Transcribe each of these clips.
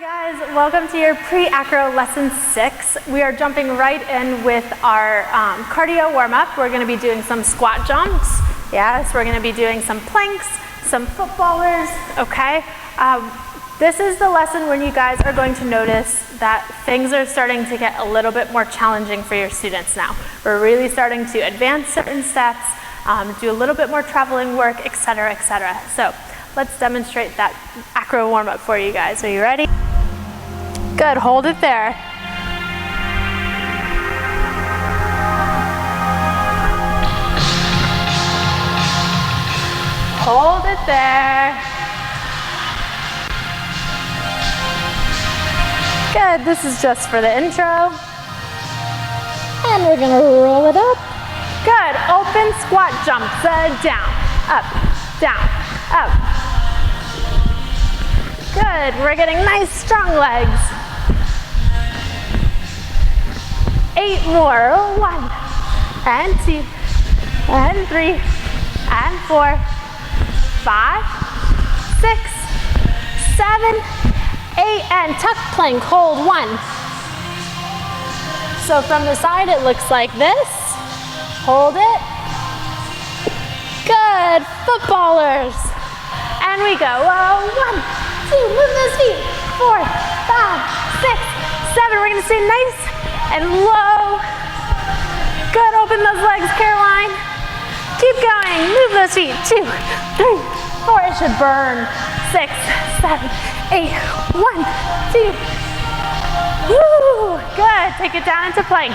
Guys, welcome to your pre-acro lesson 6. We are jumping right in with our cardio warm-up. We're going to be doing some squat jumps. Yes, we're going to be doing some planks, some footballers, okay? This is the lesson when you guys are going to notice that things are starting to get a little bit more challenging for your students now. We're really starting to advance certain steps, do a little bit more traveling work, etc., etc. So let's demonstrate that acro warm-up for you guys. Are you ready? Good, hold it there. Hold it there. Good, this is just for the intro. And we're gonna roll it up. Good, open squat jumps, down, up, down, up. Good, we're getting nice strong legs. 8 more, 1, and 2, and 3, and 4, 5, 6, 7, 8, and tuck plank, hold 1. So from the side it looks like this, hold it. Good, footballers. And we go, 1, 2, move those feet, 4, 5, 6, 7, we're gonna stay nice and low. Good, open those legs, Caroline. Keep going, move those feet, 2, 3, 4, it should burn. 6, 7, 8, 1, 2. Woo, good, take it down into plank.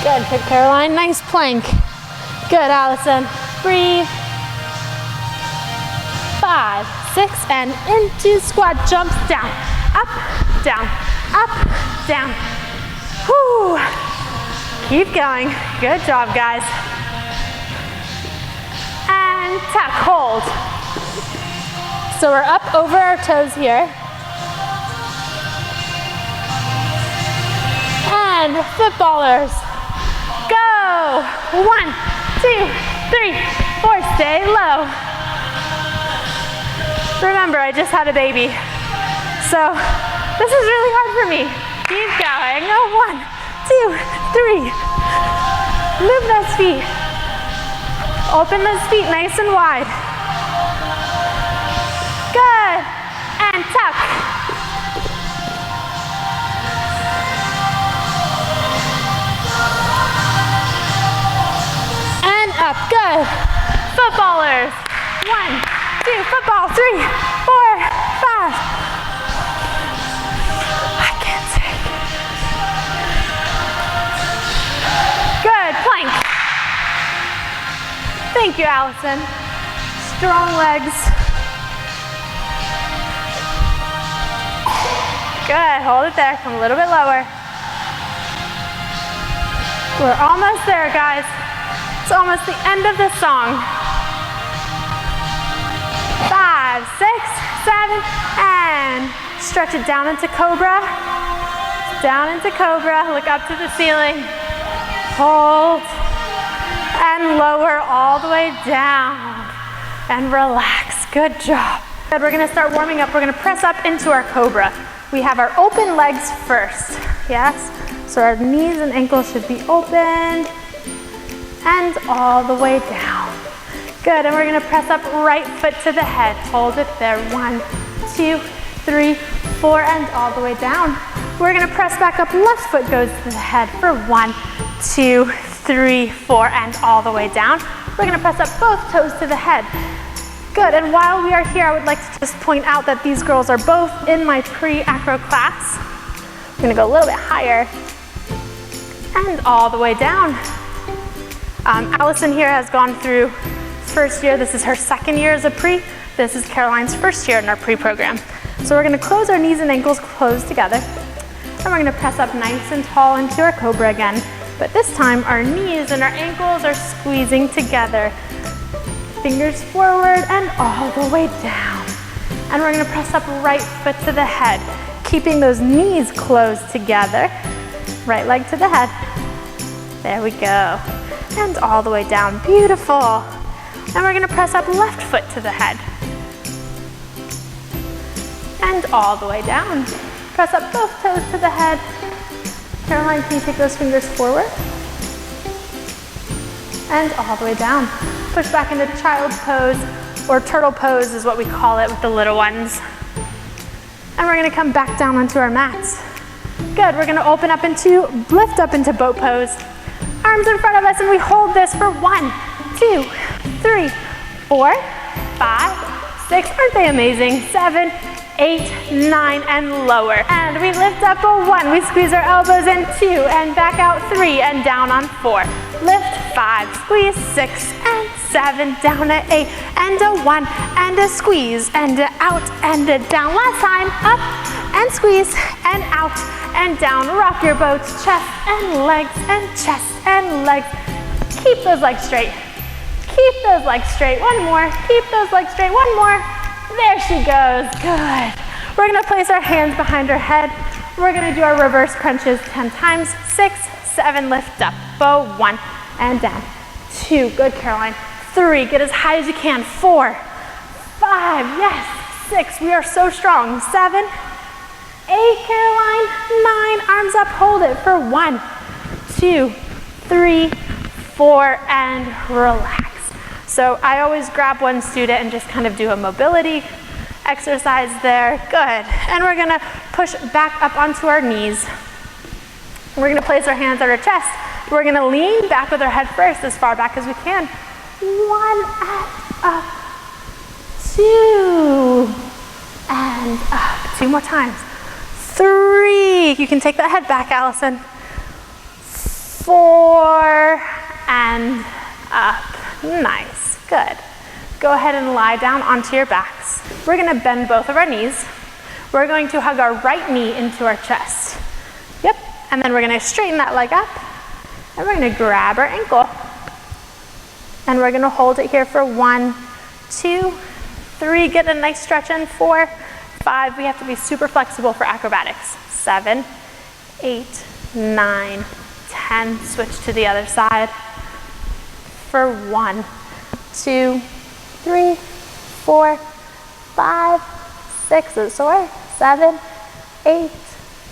Good, good, Caroline, nice plank. Good, Allison, breathe. 5, 6, and into squat jumps, down, up, down, up, down. Whoo! Keep going. Good job, guys. And tuck, hold. So we're up over our toes here. And footballers. Go! 1, 2, 3, 4, stay low. Remember, I just had a baby, so this is really hard for me. Keep going. 1, 2, 3. Move those feet. Open those feet nice and wide. Good. And tuck. And up. Good. Footballers. 1, 2, football, 3, 4, 5. I can't take it. Good, plank. Thank you, Allison. Strong legs. Good, hold it there, come a little bit lower. We're almost there, guys. It's almost the end of the song. 5, 6, 7, and stretch it down into Cobra. Down into Cobra, look up to the ceiling. Hold, and lower all the way down. And relax, good job. Good, we're gonna start warming up. We're gonna press up into our Cobra. We have our open legs first, yes? So our knees and ankles should be opened, and all the way down. Good, and we're gonna press up right foot to the head. Hold it there, 1, 2, 3, 4, and all the way down. We're gonna press back up, left foot goes to the head for 1, 2, 3, 4, and all the way down. We're gonna press up both toes to the head. Good, and while we are here, I would like to just point out that these girls are both in my pre-acro class. We're gonna go a little bit higher, and all the way down. Allison here has gone through first year. This is her second year as a pre. This is Caroline's first year in our pre-program. So we're gonna close our knees and ankles closed together. And we're gonna press up nice and tall into our Cobra again. But this time our knees and our ankles are squeezing together. Fingers forward and all the way down. And we're gonna press up right foot to the head, keeping those knees closed together. Right leg to the head. There we go. And all the way down, beautiful. And we're gonna press up left foot to the head. all the way down. Press up both toes to the head. Caroline, can you take those fingers forward? And all the way down. Push back into child's pose, or turtle pose is what we call it with the little ones. And we're gonna come back down onto our mats. Good, we're gonna open up into, lift up into boat pose. Arms in front of us, and we hold this for 1, 2, 3, 4, 5, 6, aren't they amazing? 7, 8, 9, and lower. And we lift up a 1, we squeeze our elbows in 2, and back out 3, and down on 4. Lift 5, squeeze 6, and 7, down at 8, and a 1, and a squeeze, and a out, and a down. Last time, up, and squeeze, and out, and down. Rock your boats, chest and legs, and chest and legs. Keep those legs straight. Keep those legs straight. One more. Keep those legs straight. One more. There she goes. Good. We're gonna place our hands behind our head. We're gonna do our reverse crunches 10 times. 6, 7, lift up. Bow, 1, and down. 2, good, Caroline. 3, get as high as you can. 4, 5, yes. 6, we are so strong. 7, 8, Caroline. 9, arms up, hold it for 1, 2, 3, 4, and relax. So I always grab one student and just kind of do a mobility exercise there. Good. And we're gonna push back up onto our knees. We're gonna place our hands on our chest. We're gonna lean back with our head first as far back as we can. 1, and up. 2, and up. 2 more times. 3, you can take that head back, Allison. 4, and up. Nice, good. Go ahead and lie down onto your backs. We're gonna bend both of our knees. We're going to hug our right knee into our chest. Yep, and then we're gonna straighten that leg up, and we're gonna grab our ankle. And we're gonna hold it here for 1, 2, 3, get a nice stretch in, 4, 5, we have to be super flexible for acrobatics. 7, 8, 9, 10, switch to the other side. For 1, 2, 3, 4, 5, 6, is sore, 7, 8,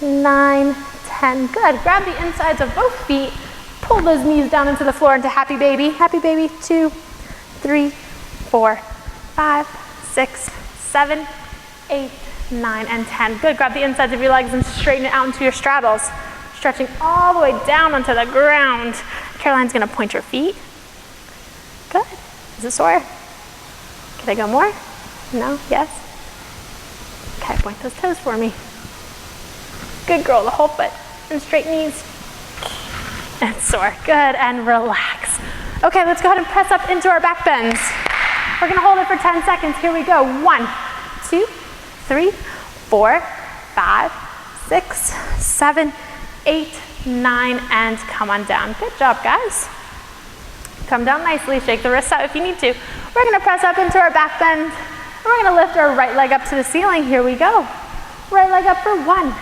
9, 10. Good. Grab the insides of both feet. Pull those knees down into the floor into happy baby. Happy baby. 2, 3, 4, 5, 6, 7, 8, 9, and 10. Good. Grab the insides of your legs and straighten it out into your straddles. Stretching all the way down onto the ground. Caroline's going to point her feet. Good. Is it sore? Can I go more? No? Yes? Okay, point those toes for me. Good girl, the whole foot. And straight knees. And sore. Good, and relax. Okay, let's go ahead and press up into our back bends. We're gonna hold it for 10 seconds. Here we go. 1, 2, 3, 4, 5, 6, 7, 8, 9, and come on down. Good job, guys. Come down nicely, shake the wrists out if you need to. We're gonna press up into our back bend. We're gonna lift our right leg up to the ceiling. Here we go. Right leg up for 1,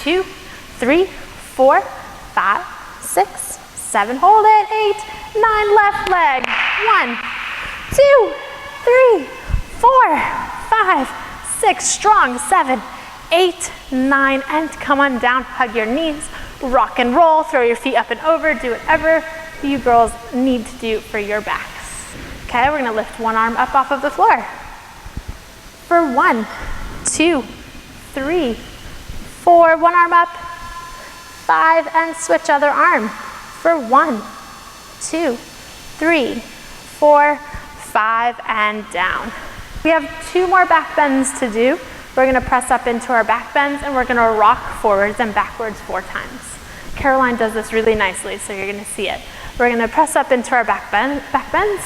2, 3, 4, 5, 6, 7, hold it, 8, 9, left leg. 1, 2, 3, 4, 5, 6, strong, 7, 8, 9, and come on down. Hug your knees, rock and roll, throw your feet up and over, do whatever you girls need to do for your backs. Okay, we're gonna lift one arm up off of the floor. For 1, 2, 3, 4, one arm up, 5, and switch other arm. For 1, 2, 3, 4, 5, and down. We have 2 more back bends to do. We're gonna press up into our back bends and we're gonna rock forwards and backwards 4 times. Caroline does this really nicely, so you're gonna see it. We're gonna press up into our back bends.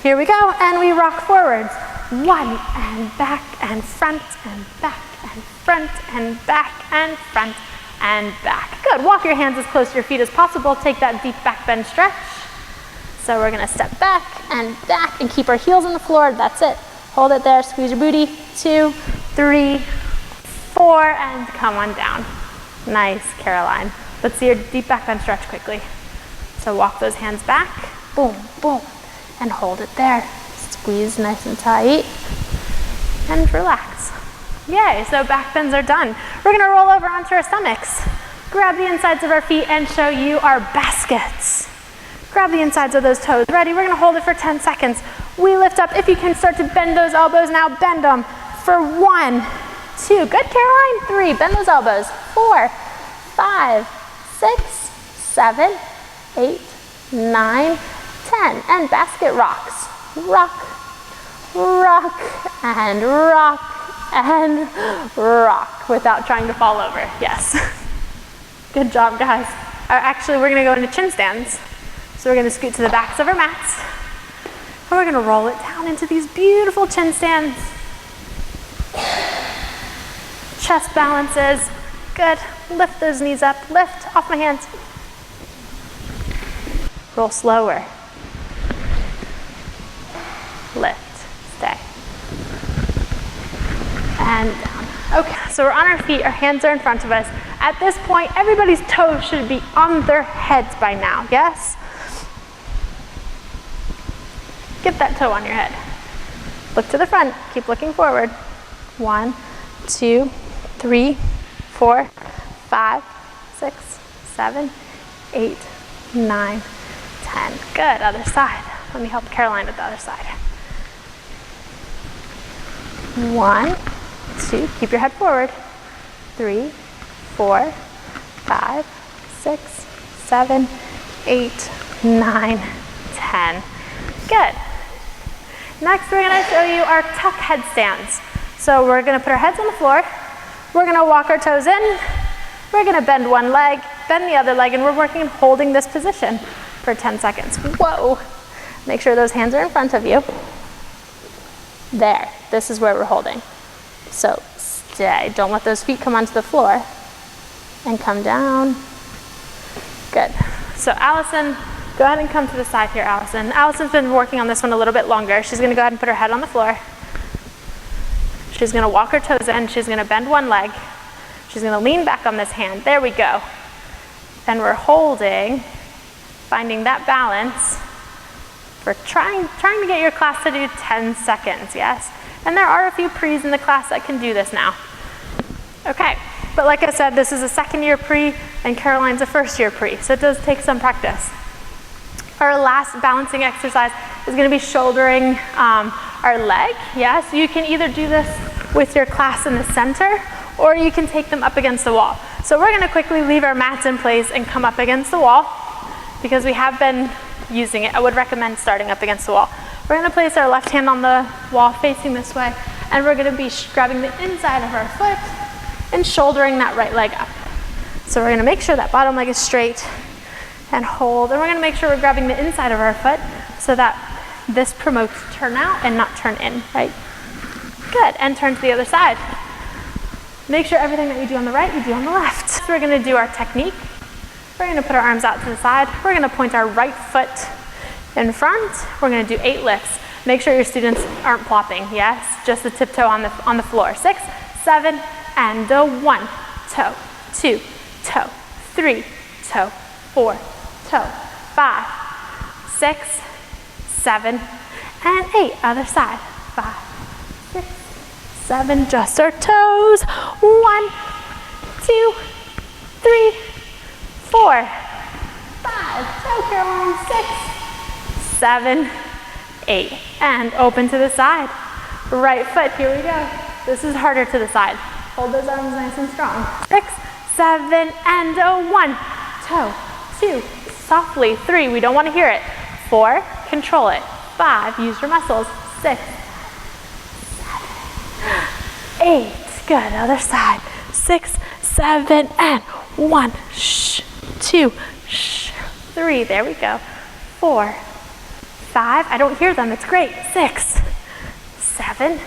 Here we go, and we rock forwards. 1, and back, and front, and back, and front, and back, and front, and back. Good, walk your hands as close to your feet as possible. Take that deep back bend stretch. So we're gonna step back, and keep our heels on the floor, that's it. Hold it there, squeeze your booty. 2, 3, 4, and come on down. Nice, Caroline. Let's see your deep back bend stretch quickly. So walk those hands back, boom, boom, and hold it there. Squeeze nice and tight, and relax. Yay, so back bends are done. We're gonna roll over onto our stomachs. Grab the insides of our feet and show you our baskets. Grab the insides of those toes. Ready, we're gonna hold it for 10 seconds. We lift up. If you can start to bend those elbows now, bend them for 1, 2, good Caroline, 3, bend those elbows, 4, 5, 6, 7, 8, 9, 10, and basket rocks. Rock, rock, and rock, and rock, without trying to fall over, yes. Good job, guys. Actually, we're gonna go into chin stands. So we're gonna scoot to the backs of our mats, and we're gonna roll it down into these beautiful chin stands. Chest balances, good. Lift those knees up, lift, off my hands. Roll slower. Lift, stay. And down. Okay, so we're on our feet, our hands are in front of us. At this point, everybody's toes should be on their heads by now, yes? Get that toe on your head. Look to the front, keep looking forward. 1, 2, 3, 4, 5, 6, 7, 8, 9, 10. Good, other side. Let me help Caroline with the other side. 1, 2, keep your head forward. 3, 4, 5, 6, 7, 8, 9, 10. Good. Next, we're gonna show you our tuck headstands. So we're gonna put our heads on the floor. We're gonna walk our toes in. We're gonna bend one leg, bend the other leg, and we're working on holding this position for 10 seconds. Whoa. Make sure those hands are in front of you. There, this is where we're holding. So stay, don't let those feet come onto the floor. And come down. Good. So Allison, go ahead and come to the side here, Allison. Allison's been working on this one a little bit longer. She's gonna go ahead and put her head on the floor. She's gonna walk her toes in. She's gonna bend one leg. She's gonna lean back on this hand. There we go. And we're holding, finding that balance for trying to get your class to do 10 seconds, yes? And there are a few pre's in the class that can do this now. Okay. But like I said, this is a second-year pre, and Caroline's a first-year pre, so it does take some practice. Our last balancing exercise is going to be shouldering our leg. Yes, you can either do this with your class in the center, or you can take them up against the wall. So we're going to quickly leave our mats in place and come up against the wall, because we have been using it. I would recommend starting up against the wall. We're going to place our left hand on the wall facing this way, and we're going to be grabbing the inside of our foot and shouldering that right leg up. So we're gonna make sure that bottom leg is straight and hold, and we're gonna make sure we're grabbing the inside of our foot so that this promotes turn out and not turn in, right? Good, and turn to the other side. Make sure everything that you do on the right, you do on the left. So we're gonna do our technique. We're gonna put our arms out to the side. We're gonna point our right foot in front. We're gonna do 8 lifts. Make sure your students aren't plopping, yes? Just the tiptoe on the floor. 6, 7, and a 1, toe, 2, toe, 3, toe, 4, toe, 5, 6, 7, and 8. Other side. 5, 6, 7. Just our toes. 1, 2, 3, 4, 5. Toe, Caroline. 6, 7, 8. And open to the side. Right foot. Here we go. This is harder to the side. Hold those arms nice and strong. 6, 7, and a 1. Toe, 2, softly. 3, we don't want to hear it. 4, control it. 5, use your muscles. 6, 7, 8. Good, other side. 6, 7, and 1. Shh, 2, shh, 3. There we go. 4, 5. I don't hear them. It's great. 6, 7,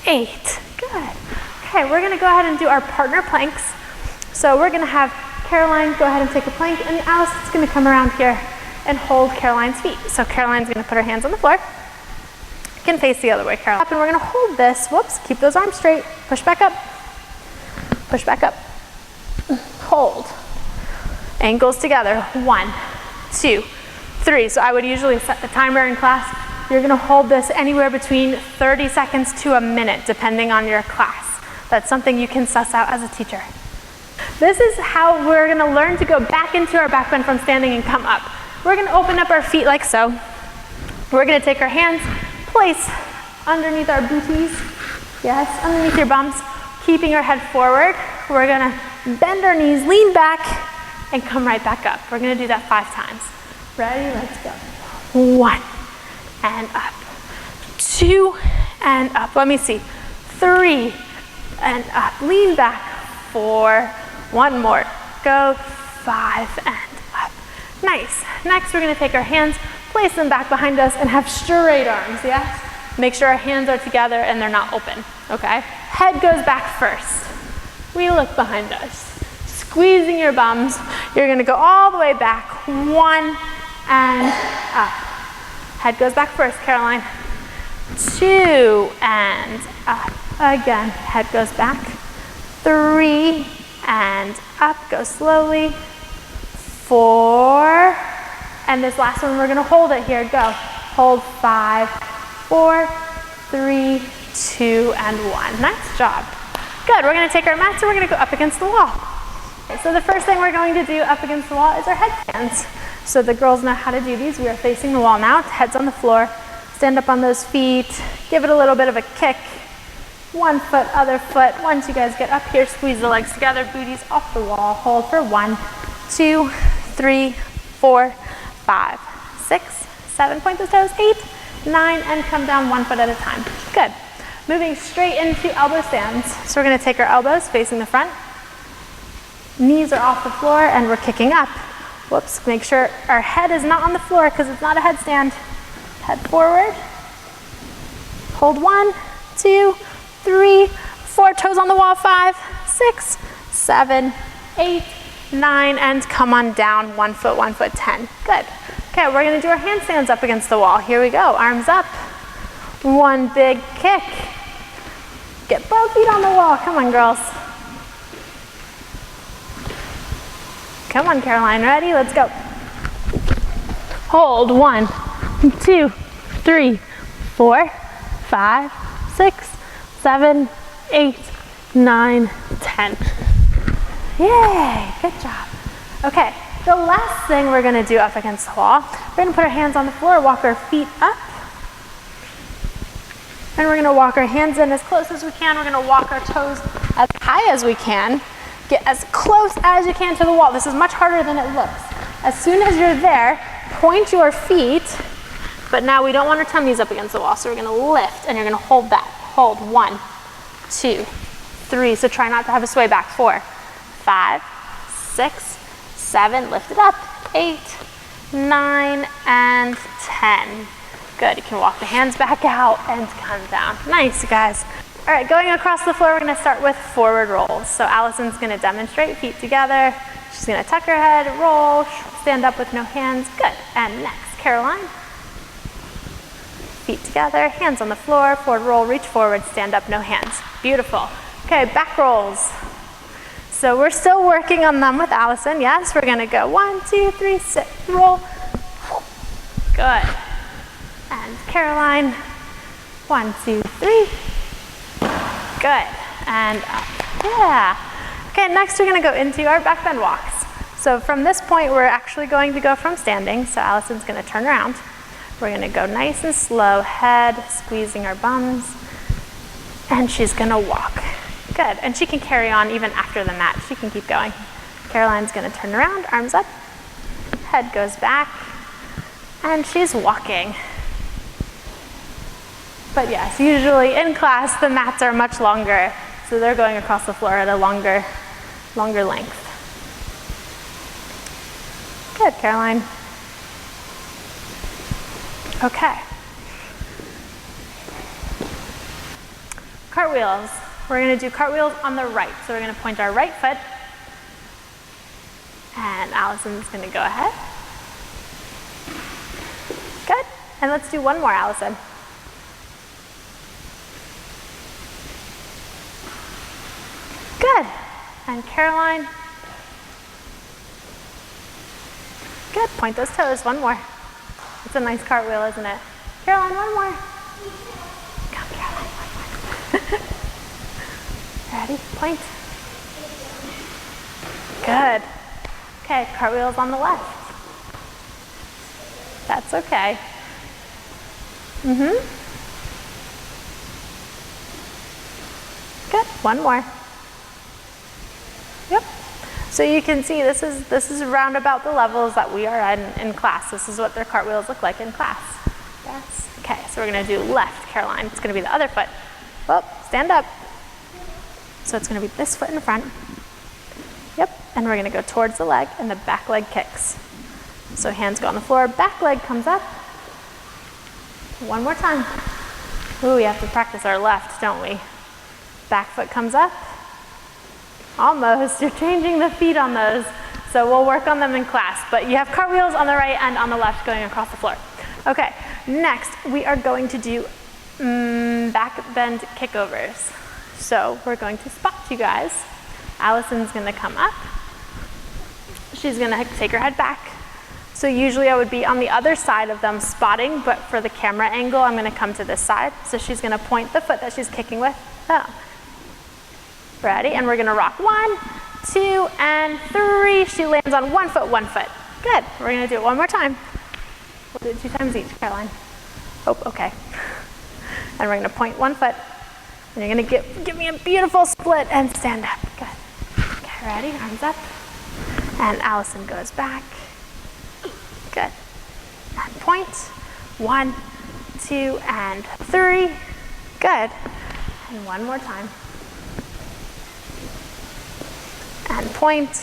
8. Good. Okay, we're gonna go ahead and do our partner planks. So we're gonna have Caroline go ahead and take a plank, and Allison's gonna come around here and hold Caroline's feet. So Caroline's gonna put her hands on the floor. You can face the other way, Caroline. And we're gonna hold this, whoops, keep those arms straight. Push back up, hold. Ankles together, 1, 2, 3. So I would usually set the timer in class. You're gonna hold this anywhere between 30 seconds to a minute, depending on your class. That's something you can suss out as a teacher. This is how we're gonna learn to go back into our back bend from standing and come up. We're gonna open up our feet like so. We're gonna take our hands, place underneath our booties. Yes, underneath your bums, keeping our head forward. We're gonna bend our knees, lean back, and come right back up. We're gonna do that 5 times. Ready? Let's go. 1, and up. 2, and up. Let me see. 3, and up. Lean back. 4, 1 more. Go. 5, and up. Nice. Next, we're gonna take our hands, place them back behind us, and have straight arms, yes? Make sure our hands are together and they're not open, okay? Head goes back first. We look behind us. Squeezing your bums. You're gonna go all the way back. 1, and up. Head goes back first, Caroline. 2, and up. Again, head goes back. 3, and up. Go slowly. 4, and this last one, we're gonna hold it here. Go. Hold 5, 4, 3, 2, and 1. Nice job. Good, we're gonna take our mats and we're gonna go up against the wall. Okay, so the first thing we're going to do up against the wall is our headstands. So the girls know how to do these. We are facing the wall now, heads on the floor. Stand up on those feet, give it a little bit of a kick. 1 foot, other foot. Once you guys get up here, squeeze the legs together, booties off the wall. Hold for 1, 2, 3, 4, 5, 6, 7. Point those toes. 8, 9, and come down 1 foot at a time. Good. Moving straight into elbow stands. So we're gonna take our elbows facing the front. Knees are off the floor and we're kicking up. Whoops, make sure our head is not on the floor because it's not a headstand. Head forward. Hold 1, 2, 3, 4, toes on the wall. 5, 6, 7, 8, 9, and come on down 1 foot, 1 foot, 10. Good. Okay, we're gonna do our handstands up against the wall. Here we go, arms up. 1 big kick. Get both feet on the wall. Come on, girls. Come on, Caroline. Ready? Let's go. Hold. 1, 2, 3, 4, 5, 6, 7, 8, 9, 10. Yay! Good job. Okay, the last thing we're gonna do up against the wall, we're gonna put our hands on the floor, walk our feet up, and we're gonna walk our hands in as close as we can. We're gonna walk our toes as high as we can. Get as close as you can to the wall. This is much harder than it looks. As soon as you're there, point your feet, but now we don't want our tummies up against the wall, so we're gonna lift and you're gonna hold that. Hold. 1, 2, 3, so try not to have a sway back. 4, 5, 6, 7, lift it up. 8, 9, and 10. Good, you can walk the hands back out and come down. Nice, you guys. All right, going across the floor, we're gonna start with forward rolls. So Allison's gonna demonstrate, feet together. She's gonna tuck her head, roll, stand up with no hands. Good, and next, Caroline. Feet together, hands on the floor, forward roll, reach forward, stand up, no hands. Beautiful. Okay, back rolls. So we're still working on them with Allison. Yes, we're gonna go 1, 2, 3, sit, roll. Good. And Caroline, 1, 2, 3. Good, and up. Yeah. Okay, next we're gonna go into our backbend walks. So from this point, we're actually going to go from standing. So Allison's gonna turn around. We're gonna go nice and slow, head, squeezing our bums, and she's gonna walk. Good, and she can carry on even after the mat. She can keep going. Caroline's gonna turn around, arms up, head goes back, and she's walking. But yes, usually in class, the mats are much longer, so they're going across the floor at a longer length. Good, Caroline. Okay. Cartwheels. We're gonna do cartwheels on the right. So we're gonna point our right foot, and Allison's gonna go ahead. Good, and let's do one more, Allison. Good, and Caroline. Good, point those toes, one more. It's a nice cartwheel, isn't it? Caroline, one more. Come, Caroline, one more. Ready? Point. Good. Okay, cartwheels on the left. That's okay. Good. One more. Yep. So you can see this is around about the levels that we are in class. This is what their cartwheels look like in class. Yes. Okay, so we're gonna do left, Caroline. It's gonna be the other foot. Well, stand up. So it's gonna be this foot in front. Yep, and we're gonna go towards the leg and the back leg kicks. So hands go on the floor, back leg comes up. One more time. Ooh, we have to practice our left, don't we? Back foot comes up. Almost, you're changing the feet on those. So we'll work on them in class, but you have cartwheels on the right and on the left going across the floor. Okay, next we are going to do backbend kickovers. So we're going to spot you guys. Allison's gonna come up. She's gonna take her head back. So usually I would be on the other side of them spotting, but for the camera angle, I'm gonna come to this side. So she's gonna point the foot that she's kicking with. Oh. Ready? And we're gonna rock 1, 2, and 3. She lands on one foot. Good. We're gonna do it one more time. We'll do it 2 times each, Caroline. Oh, okay. And we're gonna point one foot. And you're gonna give me a beautiful split and stand up. Good. Okay, ready? Arms up. And Allison goes back. Good. And point. 1, 2, and 3. Good. And one more time. And point.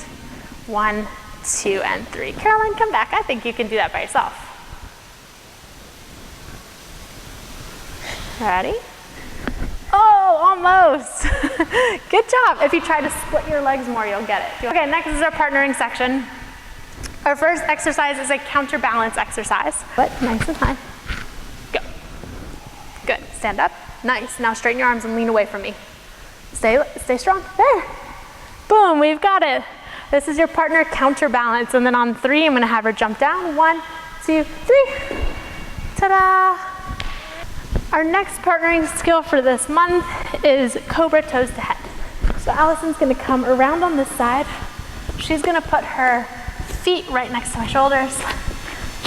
1, 2, and 3. Caroline, come back. I think you can do that by yourself. Ready? Oh, almost. Good job. If you try to split your legs more, you'll get it. Okay, next is our partnering section. Our first exercise is a counterbalance exercise. But nice and high. Go. Good. Stand up. Nice. Now straighten your arms and lean away from me. Stay strong. There. Boom, we've got it. This is your partner counterbalance. And then on 3, I'm going to have her jump down. 1, 2, 3. Ta-da. Our next partnering skill for this month is Cobra toes to head. So Allison's gonna come around on this side. She's gonna put her feet right next to my shoulders.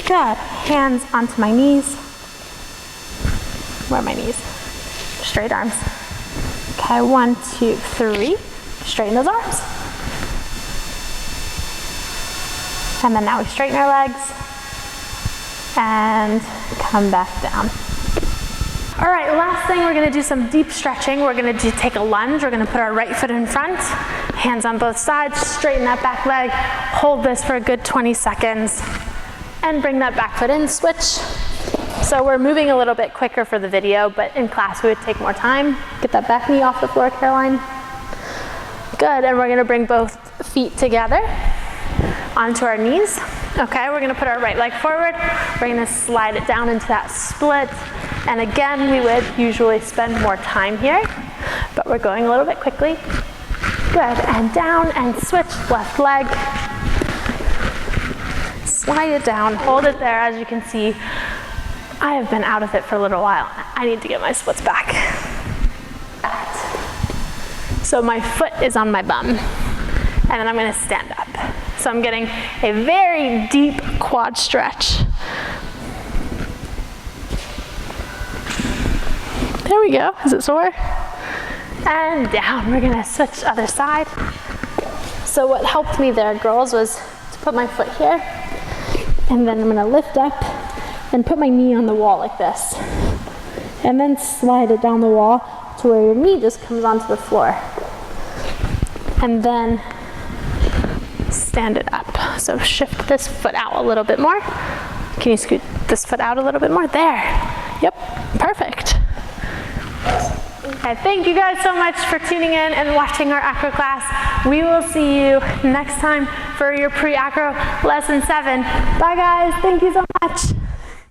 Good, hands onto my knees. Where are my knees? Straight arms. Okay, 1, 2, 3. Straighten those arms. And then now we straighten our legs and come back down. All right, last thing, we're gonna do some deep stretching. We're gonna take a lunge. We're gonna put our right foot in front, hands on both sides, straighten that back leg, hold this for a good 20 seconds, and bring that back foot in, switch. So we're moving a little bit quicker for the video, but in class we would take more time. Get that back knee off the floor, Caroline. Good, and we're gonna bring both feet together onto our knees. Okay, we're gonna put our right leg forward. We're gonna slide it down into that split. And again, we would usually spend more time here, but we're going a little bit quickly. Good, and down and switch, left leg. Slide it down, hold it there. As you can see, I have been out of it for a little while. I need to get my splits back. So my foot is on my bum, and then I'm gonna stand up. So I'm getting a very deep quad stretch. There we go. Is it sore? And down. We're gonna switch other side. So what helped me there, girls, was to put my foot here, and then I'm gonna lift up and put my knee on the wall like this. And then slide it down the wall to where your knee just comes onto the floor. And then stand it up. So shift this foot out a little bit more. Can you scoot this foot out a little bit more? There. Yep, perfect. Okay, thank you guys so much for tuning in and watching our acro class. We will see you next time for your pre-acro lesson 7. Bye guys, thank you so much.